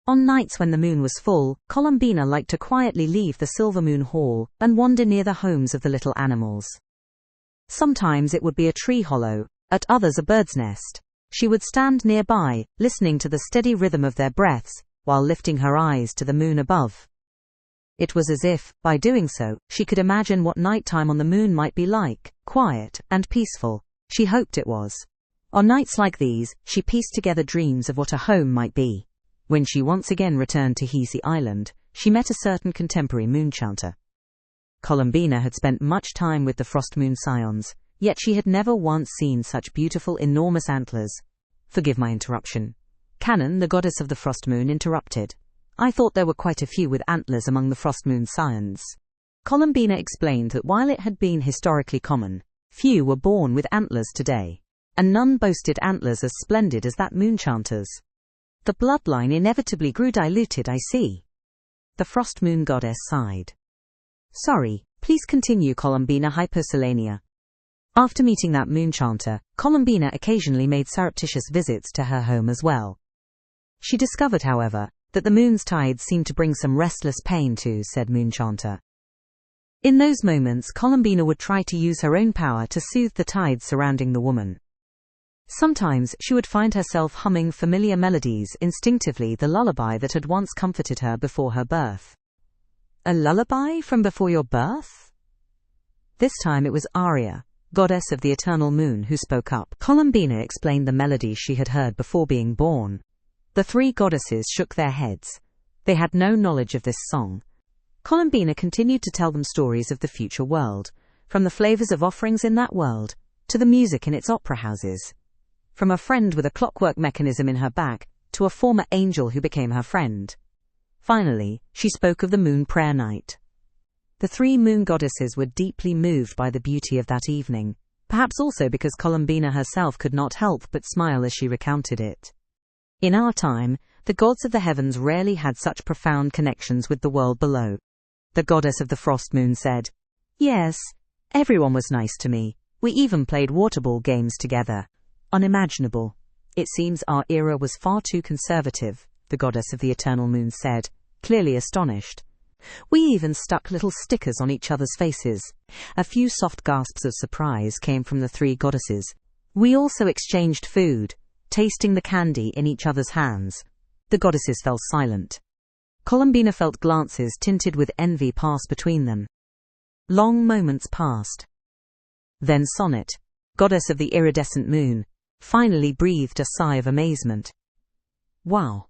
On nights when the moon was full, Columbina liked to quietly leave the Silver Moon Hall and wander near the homes of the little animals. Sometimes it would be a tree hollow, at others a bird's nest. She would stand nearby, listening to the steady rhythm of their breaths, while lifting her eyes to the moon above. It was as if, by doing so, she could imagine what nighttime on the moon might be like, quiet and peaceful. She hoped it was. On nights like these, she pieced together dreams of what a home might be. When she once again returned to Hisi Island, she met a certain contemporary moonchanter. Columbina had spent much time with the Frost Moon Scions, yet she had never once seen such beautiful, enormous antlers. Forgive my interruption. Cannon, the goddess of the Frost Moon, interrupted. I thought there were quite a few with antlers among the Frost Moon Scions. Columbina explained that while it had been historically common, few were born with antlers today, and none boasted antlers as splendid as that moonchanter's. The bloodline inevitably grew diluted, I see. The Frost Moon goddess sighed. Sorry, please continue, Columbina Hyperselenia. After meeting that moonchanter, Columbina occasionally made surreptitious visits to her home as well. She discovered, however, that the moon's tides seemed to bring some restless pain to said moonchanter. In those moments, Columbina would try to use her own power to soothe the tides surrounding the woman. Sometimes she would find herself humming familiar melodies instinctively, the lullaby that had once comforted her before her birth. A lullaby from before your birth? This time it was Aria, goddess of the eternal moon, who spoke up. Columbina explained the melodies she had heard before being born. The three goddesses shook their heads. They had no knowledge of this song. Columbina continued to tell them stories of the future world, from the flavors of offerings in that world, to the music in its opera houses. From a friend with a clockwork mechanism in her back, to a former angel who became her friend. Finally, she spoke of the moon prayer night. The three moon goddesses were deeply moved by the beauty of that evening, perhaps also because Columbina herself could not help but smile as she recounted it. In our time, the gods of the heavens rarely had such profound connections with the world below. The goddess of the Frost Moon said, Yes, everyone was nice to me. We even played waterball games together. Unimaginable. It seems our era was far too conservative, the goddess of the eternal moon said, clearly astonished. We even stuck little stickers on each other's faces. A few soft gasps of surprise came from the three goddesses. We also exchanged food, tasting the candy in each other's hands. The goddesses fell silent. Columbina felt glances tinted with envy pass between them. Long moments passed. Then Sonnet, goddess of the iridescent moon, finally breathed a sigh of amazement. Wow,